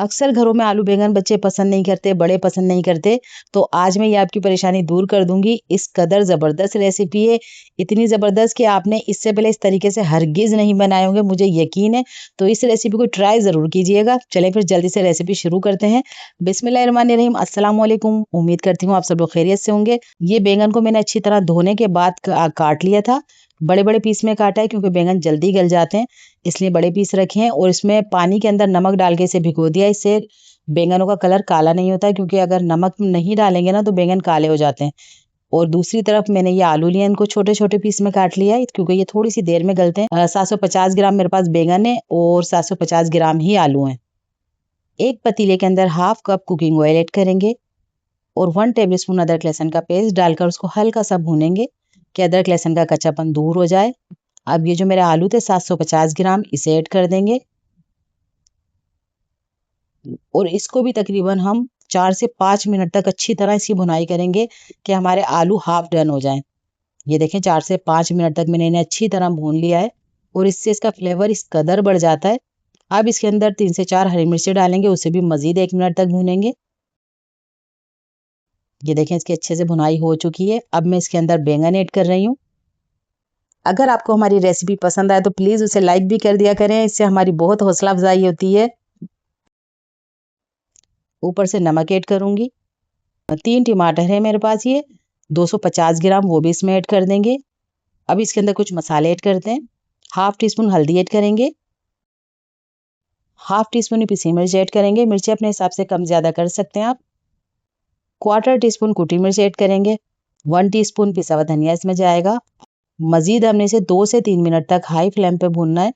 अक्सर घरों में आलू बैंगन बच्चे पसंद नहीं करते, बड़े पसंद नहीं करते, तो आज मैं ये आपकी परेशानी दूर कर दूंगी। इस कदर ज़बरदस्त रेसिपी है, इतनी ज़बरदस्त कि आपने इससे पहले इस तरीके से हरगिज़ नहीं बनाए होंगे, मुझे यकीन है। तो इस रेसिपी को ट्राई ज़रूर कीजिएगा। चलें फिर जल्दी से रेसिपी शुरू करते हैं। बिस्मिल्लाहिर्रहमानिर्रहीम, अस्सलाम वालेकुम। उम्मीद करती हूँ आप सब लोग खैरियत से होंगे। ये बैंगन को मैंने अच्छी तरह धोने के बाद काट लिया था। बड़े बड़े पीस में काटा है क्योंकि बैंगन जल्दी गल जाते हैं, इसलिए बड़े पीस रखे हैं। और इसमें पानी के अंदर नमक डाल के इसे भिगो दिया। इससे बैंगनों का कलर काला नहीं होता है, क्योंकि अगर नमक नहीं डालेंगे ना तो बैंगन काले हो जाते हैं। और दूसरी तरफ मैंने ये आलू लिए, इनको छोटे छोटे पीस में काट लिया है क्योंकि ये थोड़ी सी देर में गलते हैं। 750 ग्राम मेरे पास बैंगन है और 750 ग्राम ही आलू हैं। एक पतीले के अंदर half cup cooking oil add करेंगे और 1 टेबल स्पून अदरक लहसुन का पेस्ट डालकर उसको हल्का सा भूनेंगे कि अदरक लहसुन का कच्चापन दूर हो जाए। अब ये जो मेरे आलू थे 750 ग्राम, इसे ऐड कर देंगे और इसको भी तकरीबन हम 4 से 5 मिनट तक अच्छी तरह इसकी भुनाई करेंगे कि हमारे आलू हाफ डन हो जाएं। ये देखें 4 से 5 मिनट तक मैंने इन्हें अच्छी तरह भून लिया है और इससे इसका फ्लेवर इस कदर बढ़ जाता है। अब इसके अंदर 3 से 4 हरी मिर्ची डालेंगे, उसे भी मजीद 1 मिनट तक भूनेंगे। ये देखें इसकी अच्छे से भुनाई हो चुकी है। अब मैं इसके अंदर बैंगन ऐड कर रही हूँ। अगर आपको हमारी रेसिपी पसंद आए तो प्लीज़ उसे लाइक भी कर दिया करें, इससे हमारी बहुत हौसला अफजाई होती है। ऊपर से नमक ऐड करूंगी। 3 टमाटर है मेरे पास, ये 250 ग्राम, वो भी इसमें ऐड कर देंगे। अब इसके अंदर कुछ मसाले ऐड करते हैं। हाफ टी स्पून हल्दी ऐड करेंगे, हाफ टी स्पून पिसी मिर्च ऐड करेंगे, मिर्ची अपने हिसाब से कम ज़्यादा कर सकते हैं आप। 1/4 टी स्पून कुटी मिर्च ऐड करेंगे। 1 टीस्पून पिसा हुआ धनिया इसमें जाएगा। मजीद हमने इसे 2 से 3 मिनट तक हाई फ्लेम पे भूनना है।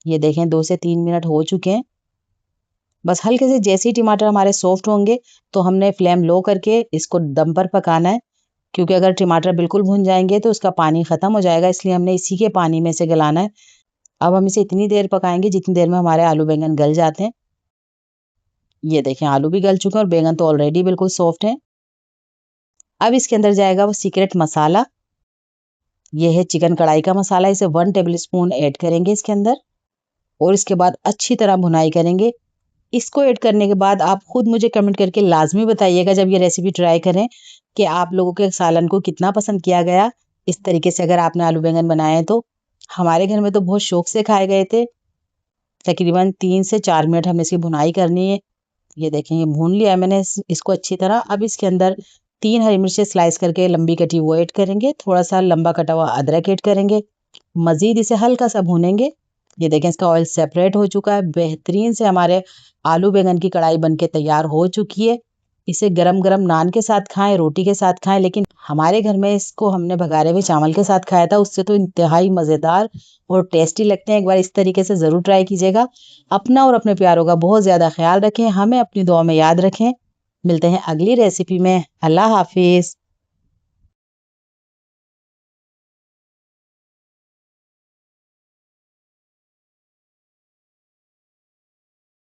ये देखें 2 से 3 मिनट हो चुके हैं। बस हल्के से जैसे ही टमाटर हमारे सॉफ्ट होंगे तो हमने फ्लेम लो करके इसको दम पर पकाना है, क्योंकि अगर टमाटर बिल्कुल भुन जाएंगे तो उसका पानी ख़त्म हो जाएगा, इसलिए हमने इसी के पानी में से गलाना है। अब हम इसे इतनी देर पकाएंगे जितनी देर में हमारे आलू बैंगन गल जाते हैं। ये देखें आलू भी गल चुके हैं और बैंगन तो ऑलरेडी बिल्कुल सॉफ्ट है। अब इसके अंदर जाएगा वो सीक्रेट मसाला, ये है चिकन कढ़ाई का मसाला। इसे 1 टेबल स्पून ऐड करेंगे इसके अंदर और इसके बाद अच्छी तरह भुनाई करेंगे। इसको ऐड करने के बाद आप खुद मुझे कमेंट करके लाजमी बताइएगा जब ये रेसिपी ट्राई करें कि आप लोगों के सालन को कितना पसंद किया गया। इस तरीके से अगर आपने आलू बैंगन बनाए हैं तो हमारे घर में तो बहुत शौक से खाए गए थे। तकरीबन 3 से 4 मिनट हमें इसकी भुनाई करनी है। ये देखें ये भून लिया है मैंने इसको अच्छी तरह। अब इसके अंदर 3 हरी मिर्चें स्लाइस करके लंबी कटी वो ऐड करेंगे, थोड़ा सा लंबा कटा हुआ अदरक ऐड करेंगे। मजीद इसे हल्का सा भूनेंगे। ये देखें इसका ऑयल सेपरेट हो चुका है। बेहतरीन से हमारे आलू बैंगन की कढ़ाई बनके तैयार हो चुकी है। इसे गरम गरम नान के साथ खाएं, रोटी के साथ खाएं, लेकिन हमारे घर में इसको हमने भगारे हुए चावल के साथ खाया था, उससे तो इंतहाई मज़ेदार और टेस्टी लगते हैं। एक बार इस तरीके से ज़रूर ट्राई कीजिएगा। अपना और अपने प्यारों का बहुत ज़्यादा ख्याल रखें, हमें अपनी दुआ में याद रखें। मिलते हैं अगली रेसिपी में। अल्लाह हाफिज़।